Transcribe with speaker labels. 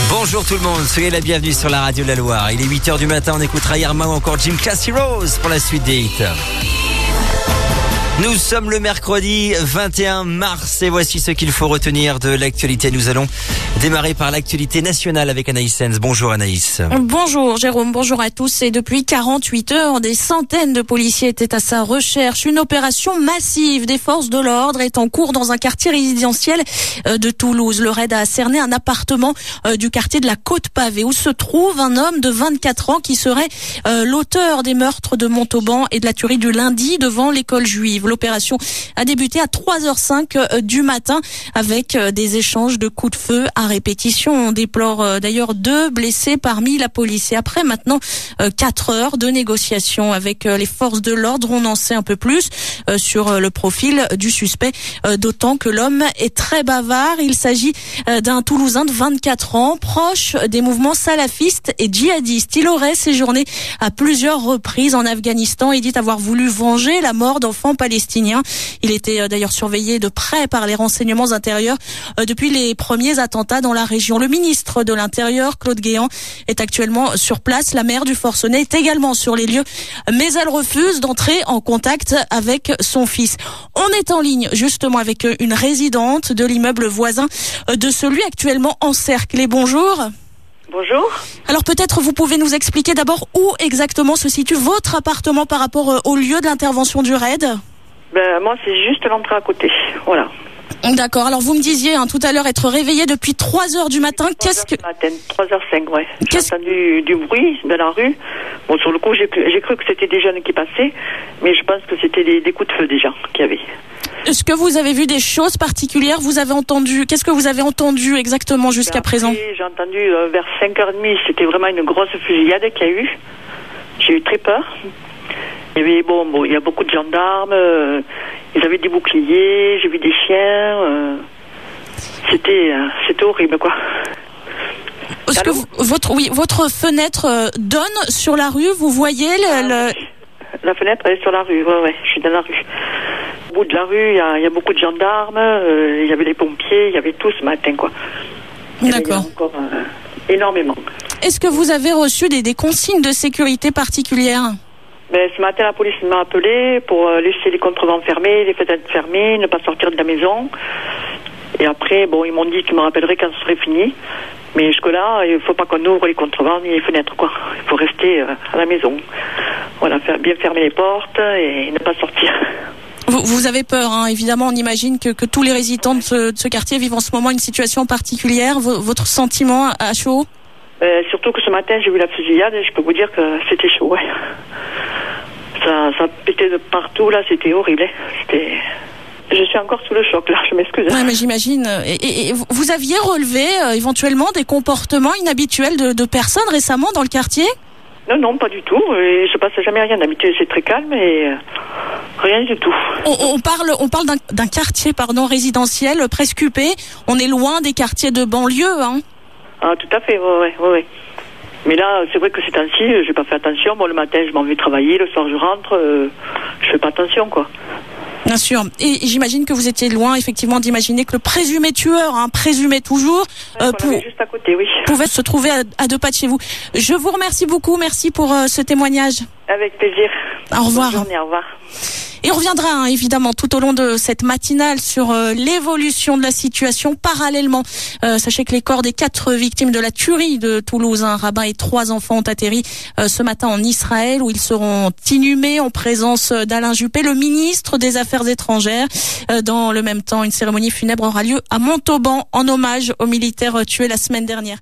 Speaker 1: Bonjour tout le monde, soyez la bienvenue sur la radio de la Loire. Il est 8h du matin, on écoutera Irma ou encore Jim Classy Rose pour la suite des hits. Nous sommes le mercredi 21 mars et voici ce qu'il faut retenir de l'actualité. Nous allons démarrer par l'actualité nationale avec Anaïs Sens. Bonjour Anaïs.
Speaker 2: Bonjour Jérôme, bonjour à tous. Et depuis 48 heures, des centaines de policiers étaient à sa recherche. Une opération massive des forces de l'ordre est en cours dans un quartier résidentiel de Toulouse. Le raid a cerné un appartement du quartier de la Côte-Pavée où se trouve un homme de 24 ans qui serait l'auteur des meurtres de Montauban et de la tuerie du lundi devant l'école juive. L'opération a débuté à 3h05 du matin avec des échanges de coups de feu à répétition. On déplore d'ailleurs 2 blessés parmi la police. Et après maintenant 4 heures de négociations avec les forces de l'ordre, on en sait un peu plus sur le profil du suspect, d'autant que l'homme est très bavard. Il s'agit d'un Toulousain de 24 ans, proche des mouvements salafistes et djihadistes. Il aurait séjourné à plusieurs reprises en Afghanistan et dit avoir voulu venger la mort d'enfants palestiniens. Il était d'ailleurs surveillé de près par les renseignements intérieurs depuis les premiers attentats dans la région. Le ministre de l'Intérieur, Claude Guéant, est actuellement sur place. La maire du Forcenet est également sur les lieux, mais elle refuse d'entrer en contact avec son fils. On est en ligne justement avec une résidente de l'immeuble voisin de celui actuellement encerclé. Bonjour.
Speaker 3: Bonjour.
Speaker 2: Alors peut-être vous pouvez nous expliquer d'abord où exactement se situe votre appartement par rapport au lieu de l'intervention du raid ?
Speaker 3: Moi, c'est juste l'entrée à côté. Voilà.
Speaker 2: D'accord. Alors, vous me disiez tout à l'heure être réveillé depuis 3h du matin.
Speaker 3: 3h05, ouais. J'ai entendu du bruit dans la rue. Bon, sur le coup, j'ai cru que c'était des jeunes qui passaient, mais je pense que c'était des coups de feu déjà qu'il y avait.
Speaker 2: Est-ce que vous avez vu des choses particulières ? Qu'est-ce que vous avez entendu exactement jusqu'à présent ?
Speaker 3: J'ai entendu vers 5h30, c'était vraiment une grosse fusillade qu'il y a eu. J'ai eu très peur. Il y avait, il y a beaucoup de gendarmes, ils avaient des boucliers, j'ai vu des chiens, c'était horrible, quoi.
Speaker 2: Est-ce que votre fenêtre donne sur la rue, vous voyez
Speaker 3: La fenêtre elle est sur la rue, ouais, je suis dans la rue. Au bout de la rue, il y a beaucoup de gendarmes, il y avait les pompiers, il y avait tout ce matin, quoi.
Speaker 2: D'accord.
Speaker 3: Encore énormément.
Speaker 2: Est-ce que vous avez reçu des consignes de sécurité particulières ?
Speaker 3: Ce matin, la police m'a appelé pour laisser les contrevents fermés, les fenêtres fermées, ne pas sortir de la maison. Et après, ils m'ont dit qu'ils me rappelleraient quand ce serait fini. Mais jusque-là, il ne faut pas qu'on ouvre les contrevents ni les fenêtres, quoi. Il faut rester à la maison. Voilà, bien fermer les portes et ne pas sortir.
Speaker 2: Vous avez peur, hein, évidemment. On imagine que tous les résidents de ce quartier vivent en ce moment une situation particulière. Votre sentiment à chaud ?
Speaker 3: Surtout que ce matin, j'ai vu la fusillade et je peux vous dire que c'était chaud, ouais. Ça pétait de partout, là, c'était horrible. Je suis encore sous le choc, là, je m'excuse.
Speaker 2: Ouais, mais j'imagine. Et vous aviez relevé éventuellement des comportements inhabituels de personnes récemment dans le quartier ?
Speaker 3: Non, pas du tout. Il se passe jamais rien. D'habitude, c'est très calme et rien du tout.
Speaker 2: On parle d'un quartier, résidentiel presque huppé. On est loin des quartiers de banlieue, hein.
Speaker 3: Ah, tout à fait, ouais. Mais là, c'est vrai que ces temps-ci, j'ai pas fait attention. Le matin, je m'en vais travailler, le soir, je rentre, je fais pas attention, quoi.
Speaker 2: Bien sûr. Et j'imagine que vous étiez loin, effectivement, d'imaginer que le présumé tueur, présumé toujours,
Speaker 3: juste à côté, oui,
Speaker 2: pouvait se trouver à 2 pas de chez vous. Je vous remercie beaucoup. Merci pour ce témoignage.
Speaker 3: Avec plaisir.
Speaker 2: Au revoir.
Speaker 3: Bonne journée, au revoir.
Speaker 2: Et on reviendra évidemment tout au long de cette matinale sur l'évolution de la situation. Parallèlement, sachez que les corps des 4 victimes de la tuerie de Toulouse, un rabbin et 3 enfants, ont atterri ce matin en Israël, où ils seront inhumés en présence d'Alain Juppé, le ministre des Affaires étrangères. Dans le même temps, une cérémonie funèbre aura lieu à Montauban en hommage aux militaires tués la semaine dernière.